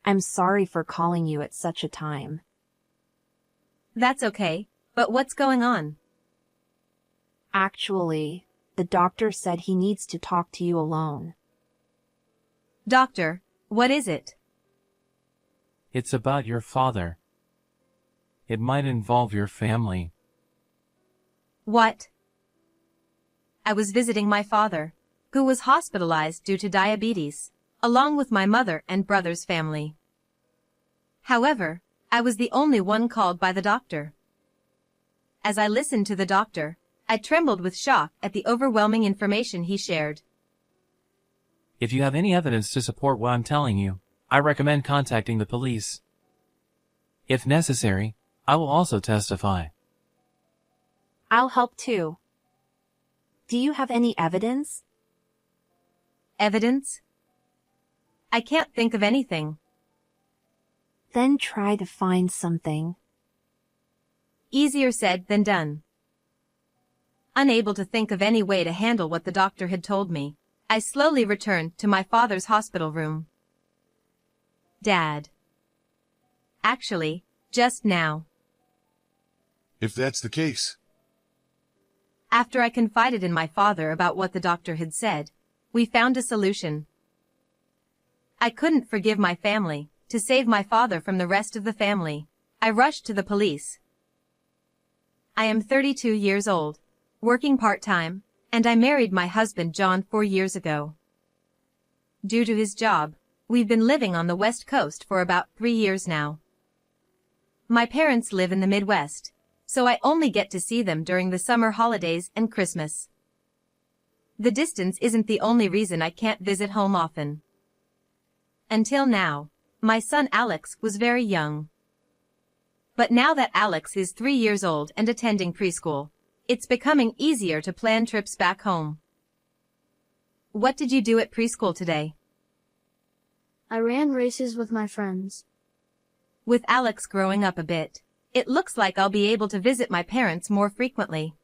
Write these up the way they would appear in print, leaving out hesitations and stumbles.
I'm sorry for calling you at such a time. That's okay, but what's going on? Actually, the doctor said he needs to talk to you alone. Doctor, what is it? It's about your father. It might involve your family. What? I was visiting my father, who was hospitalized due to diabetes, along with my mother and brother's family. However, I was the only one called by the doctor. As I listened to the doctor, I trembled with shock at the overwhelming information he shared. If you have any evidence to support what I'm telling you, I recommend contacting the police. If necessary, I will also testify. I'll help too. Do you have any evidence? Evidence? I can't think of anything. Then try to find something. Easier said than done. Unable to think of any way to handle what the doctor had told me, I slowly returned to my father's hospital room. Dad. Actually, just now. If that's the case. After I confided in my father about what the doctor had said, we found a solution. I couldn't forgive my family. To save my father from the rest of the family, I rushed to the police. I am 32 years old, working part-time, and I married my husband John 4 years ago. Due to his job, we've been living on the West Coast for about 3 years now. My parents live in the Midwest, so I only get to see them during the summer holidays and Christmas. The distance isn't the only reason I can't visit home often. Until now, my son Alex was very young. But now that Alex is 3 years old and attending preschool, it's becoming easier to plan trips back home. What did you do at preschool today? I ran races with my friends. With Alex growing up a bit, it looks like I'll be able to visit my parents more frequently.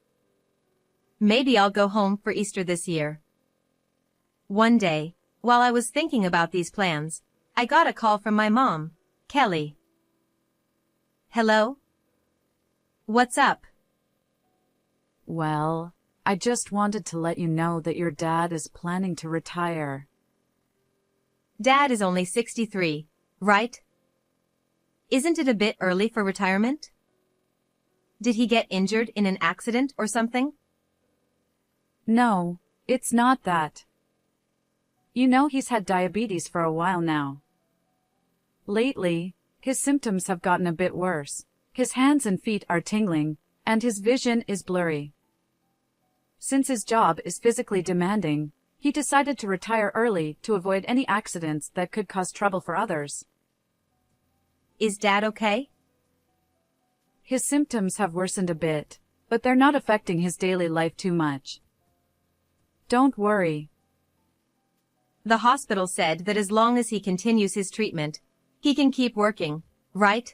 Maybe I'll go home for Easter this year. One day, while I was thinking about these plans, I got a call from my mom, Kelly. Hello? What's up? Well, I just wanted to let you know that your dad is planning to retire. Dad is only 63, right? Isn't it a bit early for retirement? Did he get injured in an accident or something? No, it's not that. You know he's had diabetes for a while now. Lately, his symptoms have gotten a bit worse. His hands and feet are tingling, and his vision is blurry. Since his job is physically demanding, he decided to retire early to avoid any accidents that could cause trouble for others. Is Dad okay? His symptoms have worsened a bit, but they're not affecting his daily life too much. Don't worry. The hospital said that as long as he continues his treatment, he can keep working, right?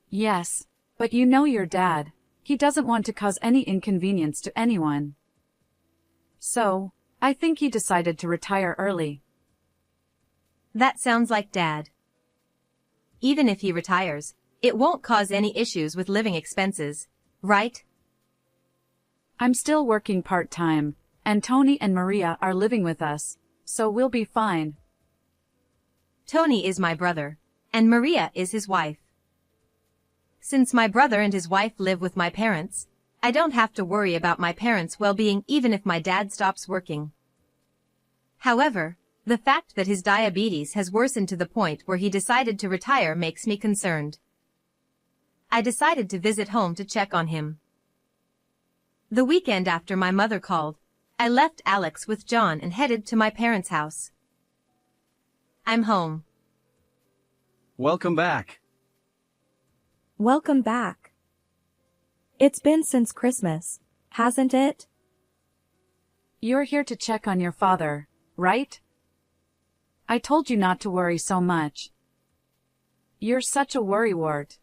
Yes, but you know your dad. He doesn't want to cause any inconvenience to anyone. So, I think he decided to retire early. That sounds like Dad. Even if he retires, it won't cause any issues with living expenses, right? I'm still working part-time, and Tony and Maria are living with us, so we'll be fine. Tony is my brother, and Maria is his wife. Since my brother and his wife live with my parents, I don't have to worry about my parents' well-being even if my dad stops working. However, the fact that his diabetes has worsened to the point where he decided to retire makes me concerned. I decided to visit home to check on him. The weekend after my mother called, I left Alex with John and headed to my parents' house. I'm home. Welcome back. Welcome back. It's been since Christmas, hasn't it? You're here to check on your father, right? I told you not to worry so much. You're such a worrywart.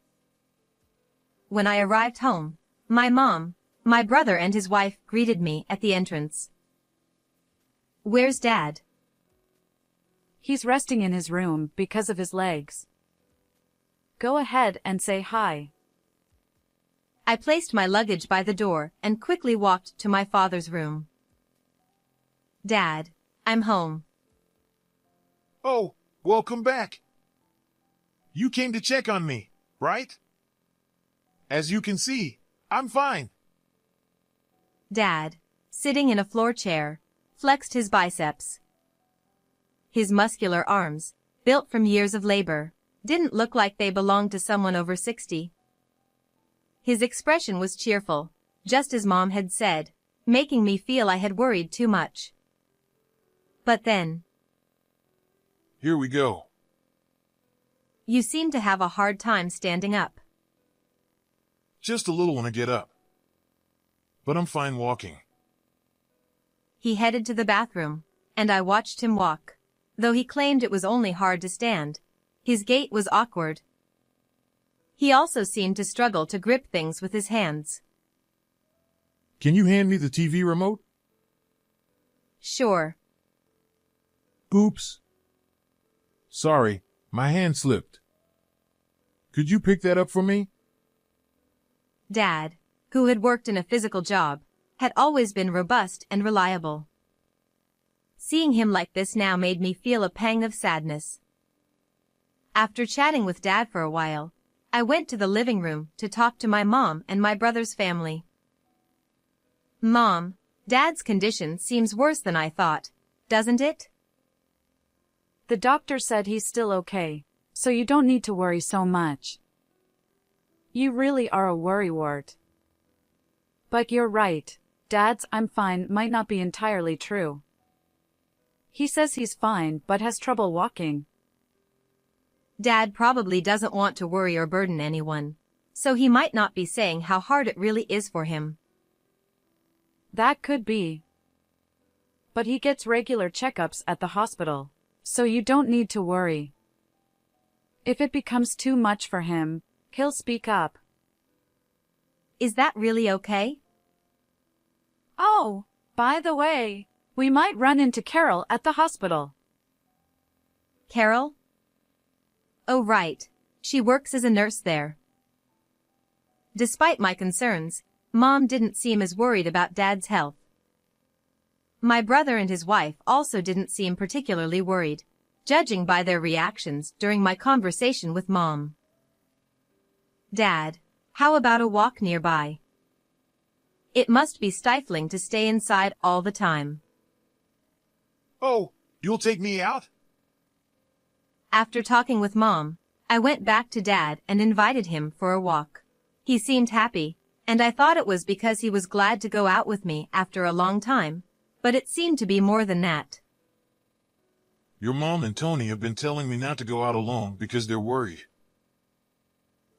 When I arrived home, my mom, my brother and his wife greeted me at the entrance. Where's Dad? He's resting in his room because of his legs. Go ahead and say hi. I placed my luggage by the door and quickly walked to my father's room. Dad, I'm home. Oh, welcome back. You came to check on me, right? As you can see, I'm fine. Dad, sitting in a floor chair, flexed his biceps. His muscular arms, built from years of labor, didn't look like they belonged to someone over 60. His expression was cheerful, just as Mom had said, making me feel I had worried too much. But then, Here we go. you seem to have a hard time standing up. Just a little when I get up. But I'm fine walking. He headed to the bathroom, and I watched him walk. Though he claimed it was only hard to stand, his gait was awkward. He also seemed to struggle to grip things with his hands. Can you hand me the TV remote? Sure. Oops. Sorry, my hand slipped. Could you pick that up for me? Dad, who had worked in a physical job, had always been robust and reliable. Seeing him like this now made me feel a pang of sadness. After chatting with Dad for a while, I went to the living room to talk to my mom and my brother's family. Mom, Dad's condition seems worse than I thought, doesn't it? The doctor said he's still okay, so you don't need to worry so much. You really are a worrywart. But you're right, Dad's "I'm fine" might not be entirely true. He says he's fine but has trouble walking. Dad probably doesn't want to worry or burden anyone, so he might not be saying how hard it really is for him. That could be. But he gets regular checkups at the hospital, so you don't need to worry. If it becomes too much for him, he'll speak up. Is that really okay? Oh, by the way, we might run into Carol at the hospital. Carol? Oh right, she works as a nurse there. Despite my concerns, Mom didn't seem as worried about Dad's health. My brother and his wife also didn't seem particularly worried, judging by their reactions during my conversation with Mom. Dad, how about a walk nearby? It must be stifling to stay inside all the time. Oh, you'll take me out? After talking with Mom, I went back to Dad and invited him for a walk. He seemed happy, and I thought it was because he was glad to go out with me after a long time, but it seemed to be more than that. Your mom and Tony have been telling me not to go out alone because they're worried.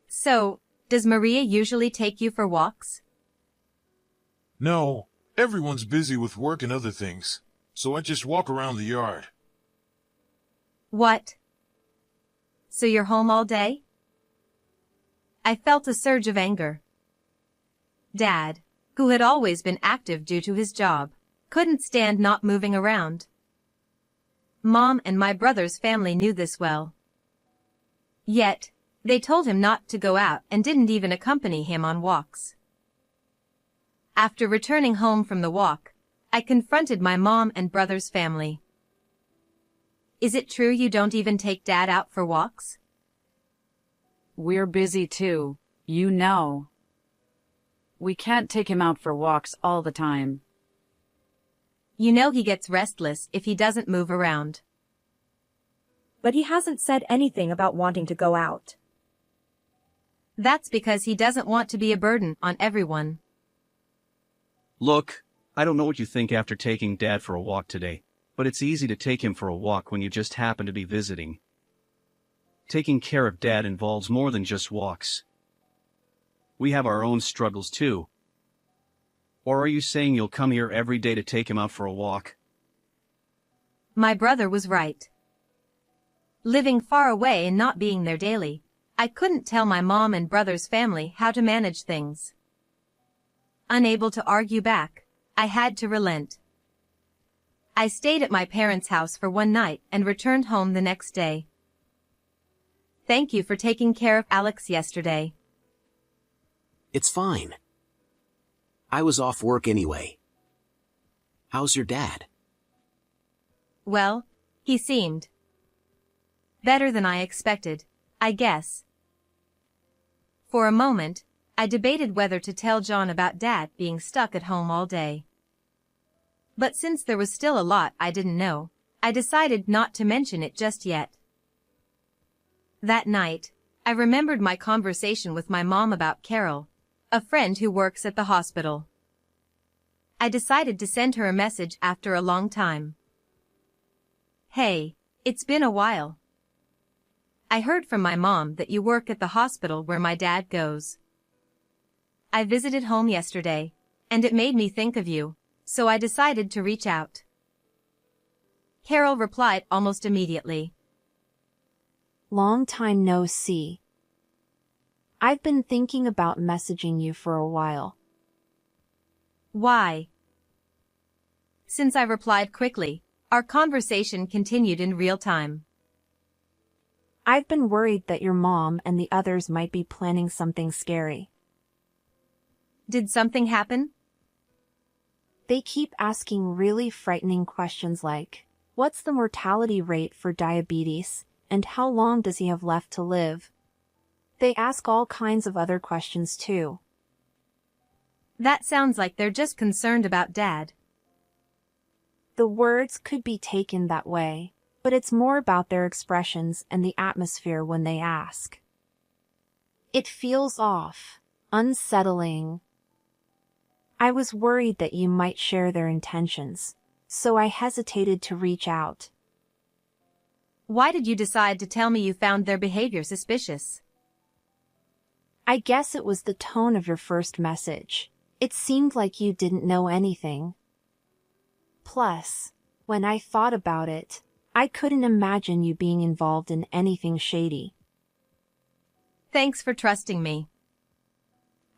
So, does Maria usually take you for walks? No, everyone's busy with work and other things, so I just walk around the yard. What? So you're home all day? I felt a surge of anger. Dad, who had always been active due to his job, couldn't stand not moving around. Mom and my brother's family knew this well. Yet, they told him not to go out and didn't even accompany him on walks. After returning home from the walk, I confronted my mom and brother's family. Is it true you don't even take Dad out for walks? We're busy too, you know. We can't take him out for walks all the time. You know he gets restless if he doesn't move around. But he hasn't said anything about wanting to go out. That's because he doesn't want to be a burden on everyone. Look, I don't know what you think after taking Dad for a walk today, but it's easy to take him for a walk when you just happen to be visiting. Taking care of Dad involves more than just walks. We have our own struggles too. Or are you saying you'll come here every day to take him out for a walk? My brother was right. Living far away and not being there daily, I couldn't tell my mom and brother's family how to manage things. Unable to argue back, I had to relent. I stayed at my parents' house for one night and returned home the next day. Thank you for taking care of Alex yesterday. It's fine. I was off work anyway. How's your dad? Well, he seemed better than I expected, I guess. For a moment, I debated whether to tell John about Dad being stuck at home all day. But since there was still a lot I didn't know, I decided not to mention it just yet. That night, I remembered my conversation with my mom about Carol, a friend who works at the hospital. I decided to send her a message after a long time. Hey, it's been a while. I heard from my mom that you work at the hospital where my dad goes. I visited home yesterday, and it made me think of you, so I decided to reach out. Carol replied almost immediately. Long time no see. I've been thinking about messaging you for a while. Why? Since I replied quickly, our conversation continued in real time. I've been worried that your mom and the others might be planning something scary. Did something happen? They keep asking really frightening questions like, what's the mortality rate for diabetes, and how long does he have left to live? They ask all kinds of other questions too. That sounds like they're just concerned about Dad. The words could be taken that way, but it's more about their expressions and the atmosphere when they ask. It feels off, unsettling. I was worried that you might share their intentions, so I hesitated to reach out. Why did you decide to tell me you found their behavior suspicious? I guess it was the tone of your first message. It seemed like you didn't know anything. Plus, when I thought about it, I couldn't imagine you being involved in anything shady. Thanks for trusting me.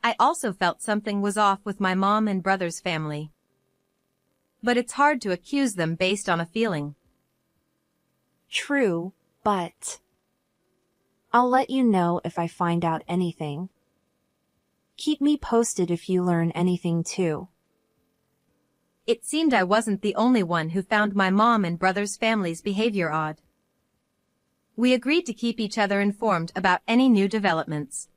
I also felt something was off with my mom and brother's family. But it's hard to accuse them based on a feeling. True, but I'll let you know if I find out anything. Keep me posted if you learn anything too. It seemed I wasn't the only one who found my mom and brother's family's behavior odd. We agreed to keep each other informed about any new developments.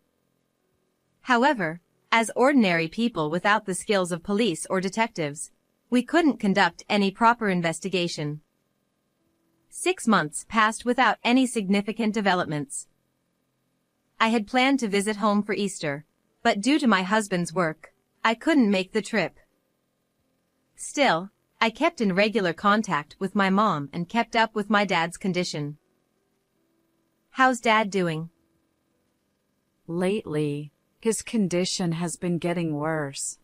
However, as ordinary people without the skills of police or detectives, we couldn't conduct any proper investigation. 6 months passed without any significant developments. I had planned to visit home for Easter, but due to my husband's work, I couldn't make the trip. Still, I kept in regular contact with my mom and kept up with my dad's condition. How's Dad doing? Lately, his condition has been getting worse.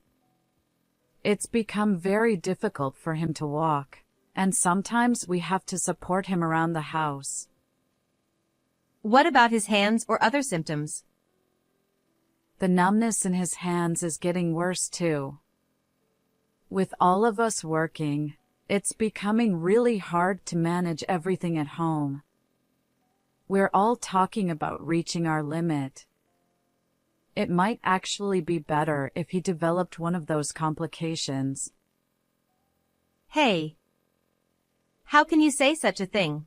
It's become very difficult for him to walk, and sometimes we have to support him around the house. What about his hands or other symptoms? The numbness in his hands is getting worse too. With all of us working, it's becoming really hard to manage everything at home. We're all talking about reaching our limit. It might actually be better if he developed one of those complications. Hey! How can you say such a thing?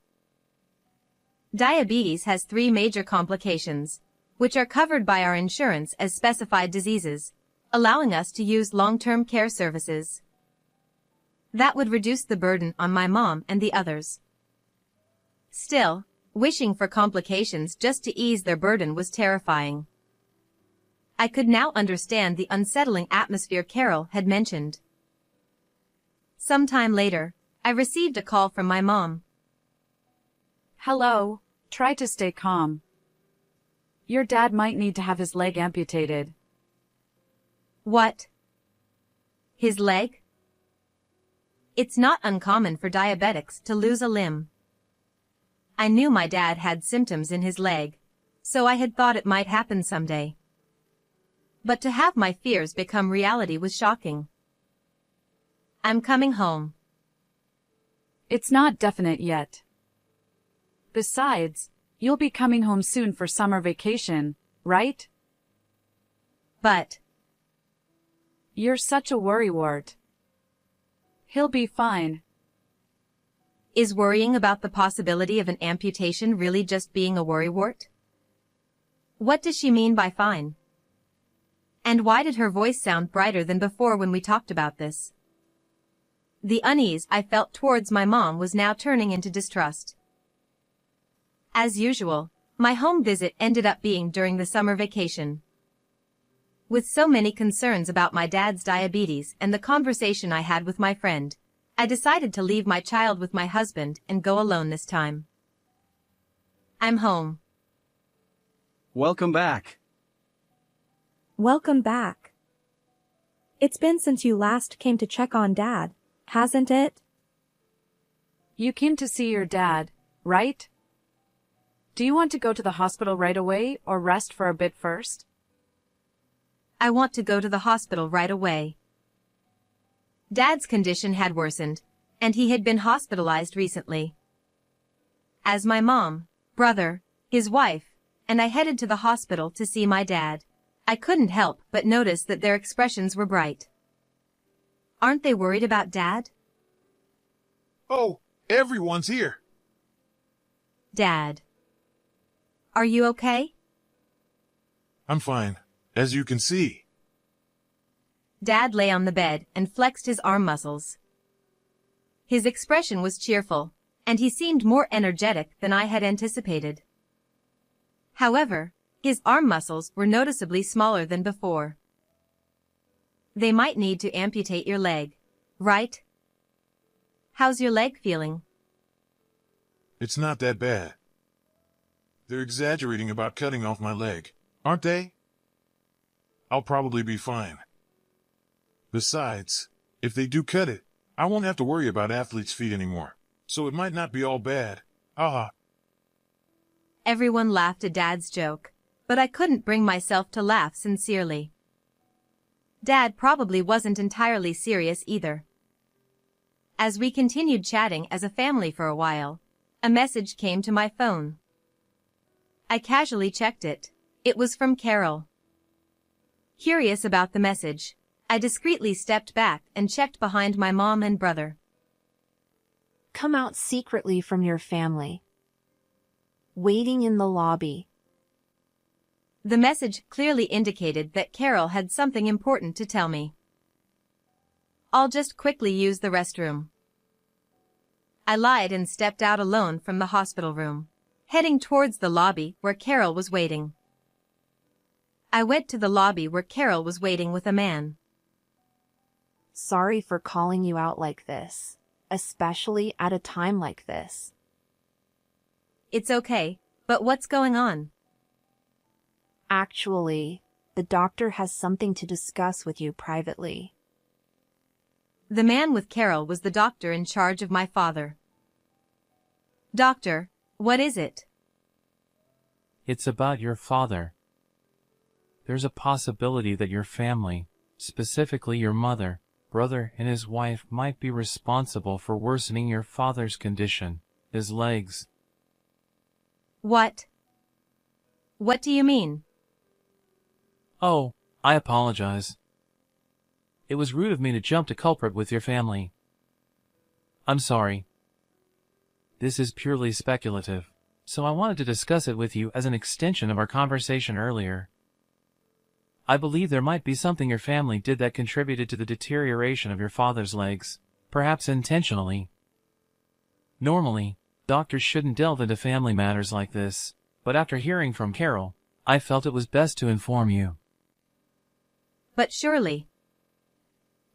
Diabetes has 3 major complications, which are covered by our insurance as specified diseases, allowing us to use long-term care services. That would reduce the burden on my mom and the others. Still, wishing for complications just to ease their burden was terrifying. I could now understand the unsettling atmosphere Carol had mentioned. Sometime later, I received a call from my mom. Hello, try to stay calm. Your dad might need to have his leg amputated. What? His leg? It's not uncommon for diabetics to lose a limb. I knew my dad had symptoms in his leg, so I had thought it might happen someday. But to have my fears become reality was shocking. I'm coming home. It's not definite yet. Besides, you'll be coming home soon for summer vacation, right? But You're such a worrywart. He'll be fine. is worrying about the possibility of an amputation really just being a worrywart? What does she mean by fine? And why did her voice sound brighter than before when we talked about this? The unease I felt towards my mom was now turning into distrust. As usual, my home visit ended up being during the summer vacation. With so many concerns about my dad's diabetes and the conversation I had with my friend, I decided to leave my child with my husband and go alone this time. I'm home. Welcome back. Welcome back. It's been since you last came to check on Dad, hasn't it? You came to see your dad, right? Do you want to go to the hospital right away or rest for a bit first? I want to go to the hospital right away. Dad's condition had worsened, and he had been hospitalized recently. As my mom, brother, his wife, and I headed to the hospital to see my dad, I couldn't help but notice that their expressions were bright. Aren't they worried about Dad? Oh, everyone's here. Dad. Are you okay? I'm fine, as you can see. Dad lay on the bed and flexed his arm muscles. His expression was cheerful, and he seemed more energetic than I had anticipated. However, his arm muscles were noticeably smaller than before. They might need to amputate your leg, right? How's your leg feeling? It's not that bad. They're exaggerating about cutting off my leg, aren't they? I'll probably be fine. Besides, if they do cut it, I won't have to worry about athlete's feet anymore, so it might not be all bad. Ah. Everyone laughed at Dad's joke, but I couldn't bring myself to laugh sincerely. Dad probably wasn't entirely serious either. As we continued chatting as a family for a while, a message came to my phone. I casually checked it. It was from Carol. Curious about the message, I discreetly stepped back and checked behind my mom and brother. Come out secretly from your family. Waiting in the lobby. The message clearly indicated that Carol had something important to tell me. I'll just quickly use the restroom. I lied and stepped out alone from the hospital room, heading towards the lobby where Carol was waiting. I went to the lobby where Carol was waiting with a man. Sorry for calling you out like this, especially at a time like this. It's okay, but what's going on? Actually, the doctor has something to discuss with you privately. The man with Carol was the doctor in charge of my father. Doctor, what is it? It's about your father. There's a possibility that your family, specifically your mother, brother, and his wife might be responsible for worsening your father's condition, his legs. What? What do you mean? Oh, I apologize. It was rude of me to jump to culprit with your family. I'm sorry. This is purely speculative, so I wanted to discuss it with you as an extension of our conversation earlier. I believe there might be something your family did that contributed to the deterioration of your father's legs, perhaps intentionally. Normally, doctors shouldn't delve into family matters like this, but after hearing from Carol, I felt it was best to inform you. But surely,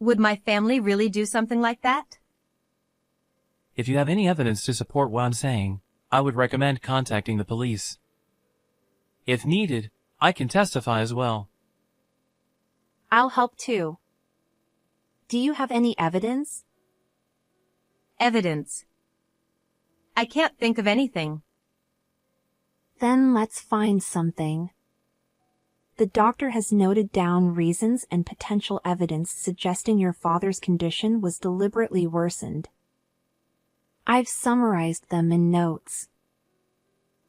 would my family really do something like that? If you have any evidence to support what I'm saying, I would recommend contacting the police. If needed, I can testify as well. I'll help too. Do you have any evidence? Evidence. I can't think of anything. Then let's find something. The doctor has noted down reasons and potential evidence suggesting your father's condition was deliberately worsened. I've summarized them in notes.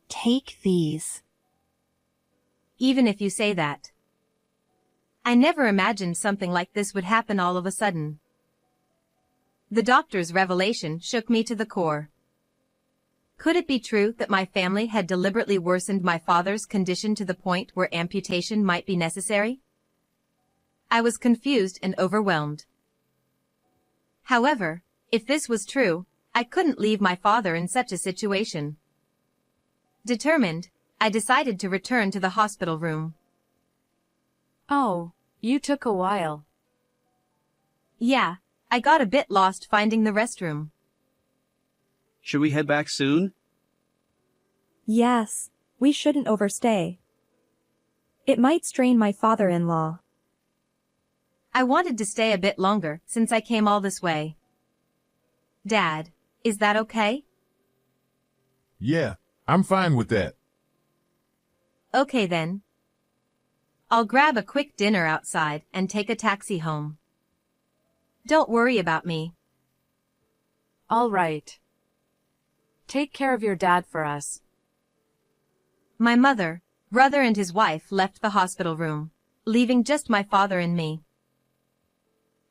Take these. Even if you say that. I never imagined something like this would happen all of a sudden. The doctor's revelation shook me to the core. Could it be true that my family had deliberately worsened my father's condition to the point where amputation might be necessary? I was confused and overwhelmed. However, if this was true, I couldn't leave my father in such a situation. Determined, I decided to return to the hospital room. Oh, you took a while. Yeah, I got a bit lost finding the restroom. Should we head back soon? Yes, we shouldn't overstay. It might strain my father-in-law. I wanted to stay a bit longer since I came all this way. Dad, is that okay? Yeah, I'm fine with that. Okay then. I'll grab a quick dinner outside and take a taxi home. Don't worry about me. All right. Take care of your dad for us. My mother, brother and his wife left the hospital room, leaving just my father and me.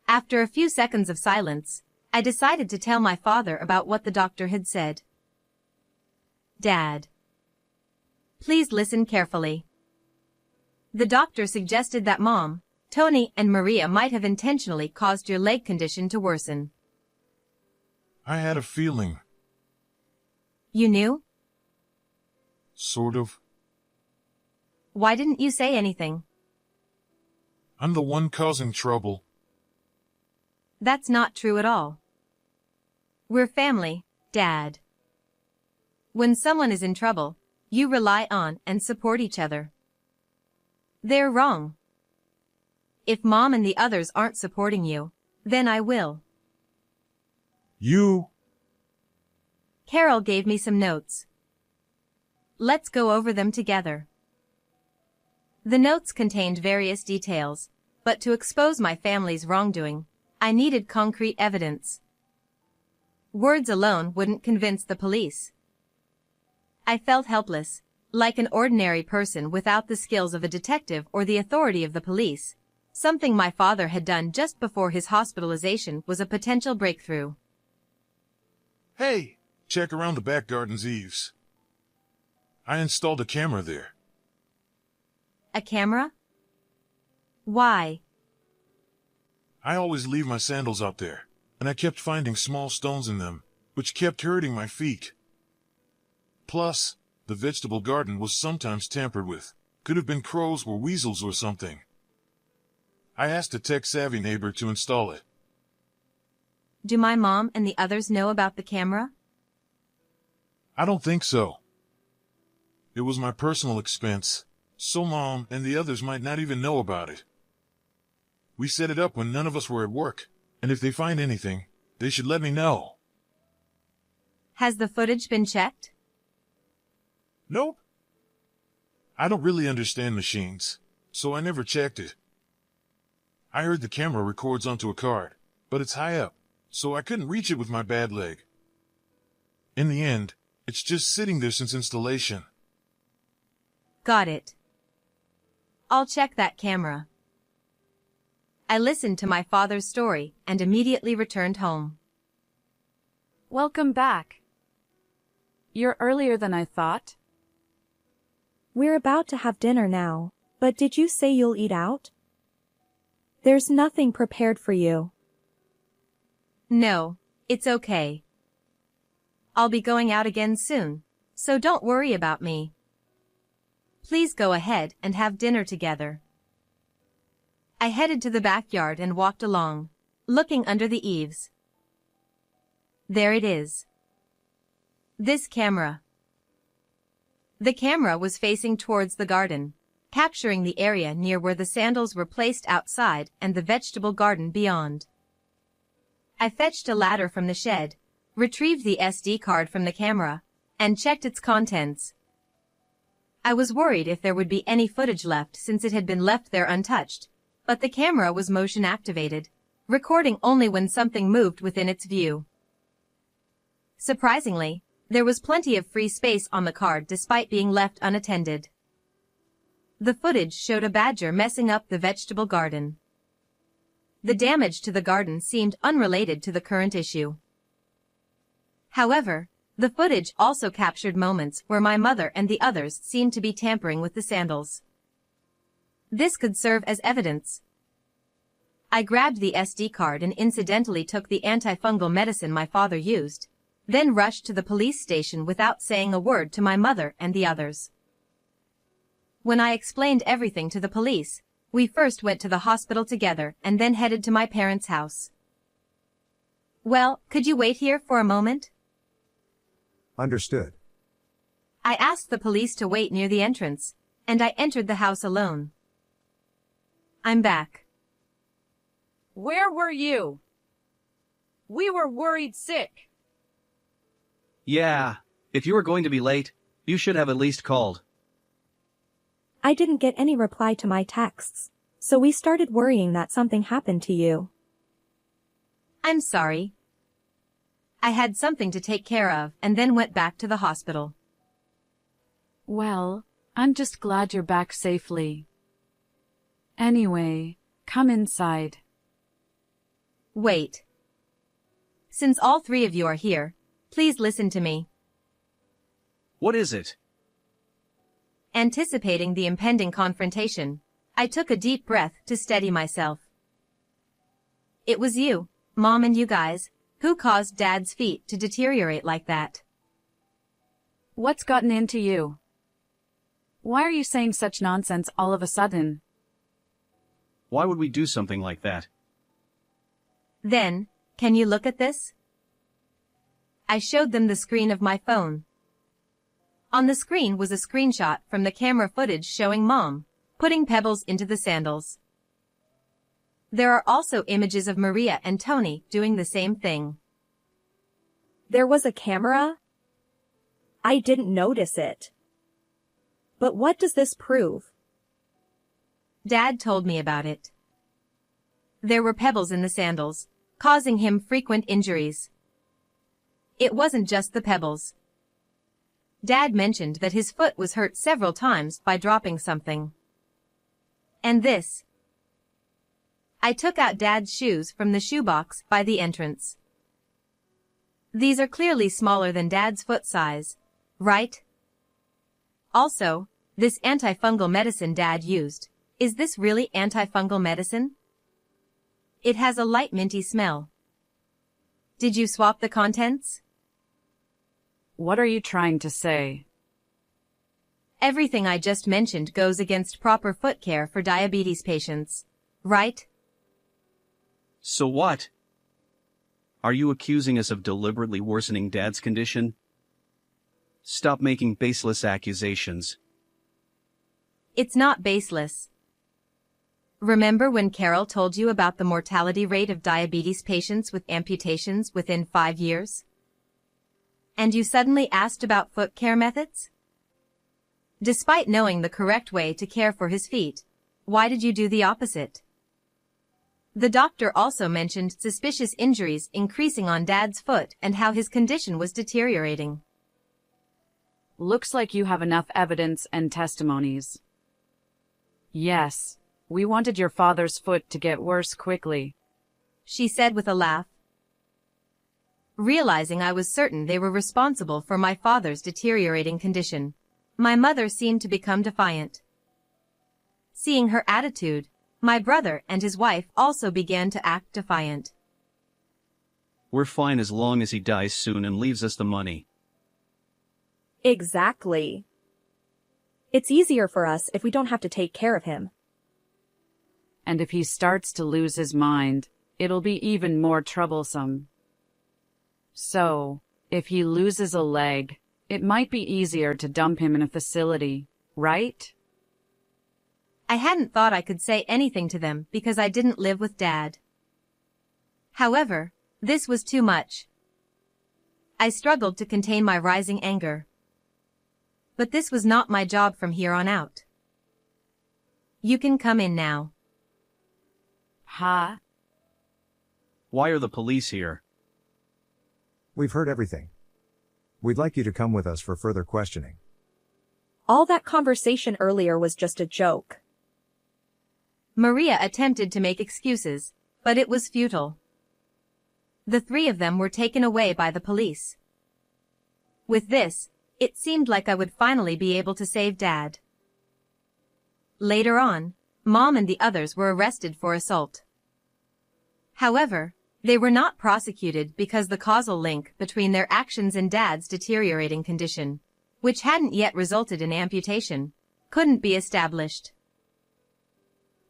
After a few seconds of silence, I decided to tell my father about what the doctor had said. Dad, please listen carefully. The doctor suggested that Mom, Tony, and Maria might have intentionally caused your leg condition to worsen. I had a feeling. You knew? Sort of. Why didn't you say anything? I'm the one causing trouble. That's not true at all. We're family, Dad. When someone is in trouble, you rely on and support each other. They're wrong. If Mom and the others aren't supporting you, then I will. You? Carol gave me some notes. Let's go over them together. The notes contained various details, but to expose my family's wrongdoing, I needed concrete evidence. Words alone wouldn't convince the police. I felt helpless, like an ordinary person without the skills of a detective or the authority of the police. Something my father had done just before his hospitalization was a potential breakthrough. Hey, check around the back garden's eaves. I installed a camera there. A camera? Why? I always leave my sandals out there, and I kept finding small stones in them, which kept hurting my feet. Plus, the vegetable garden was sometimes tampered with. Could have been crows or weasels or something. I asked a tech-savvy neighbor to install it. Do my mom and the others know about the camera? I don't think so. It was my personal expense, so Mom and the others might not even know about it. We set it up when none of us were at work, and if they find anything, they should let me know. Has the footage been checked? Nope. I don't really understand machines, so I never checked it. I heard the camera records onto a card, but it's high up, so I couldn't reach it with my bad leg. In the end, it's just sitting there since installation. Got it. I'll check that camera. I listened to my father's story and immediately returned home. Welcome back. You're earlier than I thought. We're about to have dinner now, but did you say you'll eat out? There's nothing prepared for you. No, it's okay. I'll be going out again soon, so don't worry about me. Please go ahead and have dinner together. I headed to the backyard and walked along, looking under the eaves. There it is. This camera. The camera was facing towards the garden, capturing the area near where the sandals were placed outside and the vegetable garden beyond. I fetched a ladder from the shed, retrieved the SD card from the camera, and checked its contents. I was worried if there would be any footage left since it had been left there untouched, but the camera was motion activated, recording only when something moved within its view. Surprisingly, there was plenty of free space on the card despite being left unattended. The footage showed a badger messing up the vegetable garden. The damage to the garden seemed unrelated to the current issue. However, the footage also captured moments where my mother and the others seemed to be tampering with the sandals. This could serve as evidence. I grabbed the SD card and incidentally took the antifungal medicine my father used, then rushed to the police station without saying a word to my mother and the others. When I explained everything to the police, we first went to the hospital together and then headed to my parents' house. Well, could you wait here for a moment? Understood. I asked the police to wait near the entrance, and I entered the house alone. I'm back. Where were you? We were worried sick. Yeah, if you were going to be late, you should have at least called. I didn't get any reply to my texts, so we started worrying that something happened to you. I'm sorry. I had something to take care of and then went back to the hospital. Well, I'm just glad you're back safely. Anyway, come inside. Wait. Since all three of you are here, please listen to me. What is it? Anticipating the impending confrontation, I took a deep breath to steady myself. It was you, Mom, and you guys, who caused Dad's feet to deteriorate like that. What's gotten into you? Why are you saying such nonsense all of a sudden? Why would we do something like that? Then, can you look at this? I showed them the screen of my phone. On the screen was a screenshot from the camera footage showing Mom putting pebbles into the sandals. There are also images of Maria and Tony doing the same thing. There was a camera? I didn't notice it. But what does this prove? Dad told me about it. There were pebbles in the sandals, causing him frequent injuries. It wasn't just the pebbles. Dad mentioned that his foot was hurt several times by dropping something. And this. I took out Dad's shoes from the shoebox by the entrance. These are clearly smaller than Dad's foot size, right? Also, this antifungal medicine Dad used, is this really antifungal medicine? It has a light minty smell. Did you swap the contents? What are you trying to say? Everything I just mentioned goes against proper foot care for diabetes patients, right? So what? Are you accusing us of deliberately worsening Dad's condition? Stop making baseless accusations. It's not baseless. Remember when Carol told you about the mortality rate of diabetes patients with amputations within 5 years? And you suddenly asked about foot care methods? Despite knowing the correct way to care for his feet, why did you do the opposite? The doctor also mentioned suspicious injuries increasing on Dad's foot and how his condition was deteriorating. Looks like you have enough evidence and testimonies. Yes, we wanted your father's foot to get worse quickly, she said with a laugh. Realizing I was certain they were responsible for my father's deteriorating condition, my mother seemed to become defiant. Seeing her attitude, my brother and his wife also began to act defiant. We're fine as long as he dies soon and leaves us the money. Exactly. It's easier for us if we don't have to take care of him. and if he starts to lose his mind, it'll be even more troublesome. So, if he loses a leg, it might be easier to dump him in a facility, right? I hadn't thought I could say anything to them because I didn't live with Dad. However, this was too much. I struggled to contain my rising anger. But this was not my job from here on out. You can come in now. Huh? Why are the police here? We've heard everything. We'd like you to come with us for further questioning. All that conversation earlier was just a joke. Maria attempted to make excuses, but it was futile. The three of them were taken away by the police. With this, it seemed like I would finally be able to save Dad. Later on, Mom and the others were arrested for assault. However, they were not prosecuted because the causal link between their actions and Dad's deteriorating condition, which hadn't yet resulted in amputation, couldn't be established.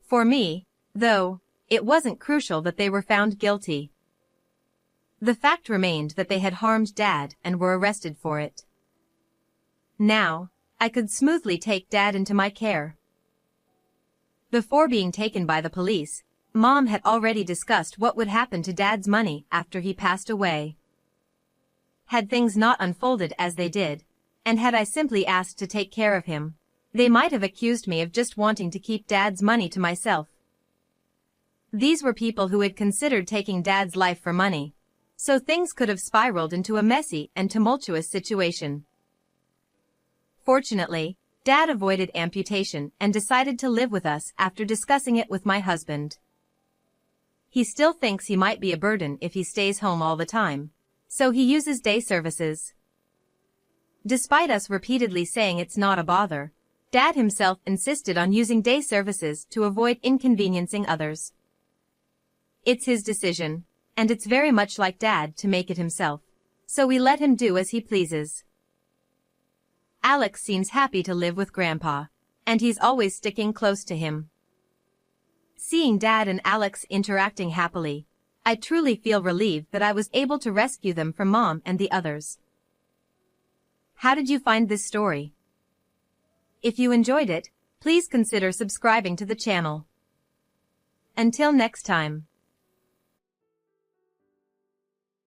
For me, though, it wasn't crucial that they were found guilty. The fact remained that they had harmed Dad and were arrested for it. Now, I could smoothly take Dad into my care. Before being taken by the police, Mom had already discussed what would happen to Dad's money after he passed away. Had things not unfolded as they did, and had I simply asked to take care of him, they might have accused me of just wanting to keep Dad's money to myself. These were people who had considered taking Dad's life for money, so things could have spiraled into a messy and tumultuous situation. Fortunately, Dad avoided amputation and decided to live with us after discussing it with my husband. He still thinks he might be a burden if he stays home all the time, so he uses day services. Despite us repeatedly saying it's not a bother, Dad himself insisted on using day services to avoid inconveniencing others. It's his decision, and it's very much like Dad to make it himself, so we let him do as he pleases. Alex seems happy to live with Grandpa, and he's always sticking close to him. Seeing Dad and Alex interacting happily, I truly feel relieved that I was able to rescue them from Mom and the others. How did you find this story? If you enjoyed it, please consider subscribing to the channel. Until next time.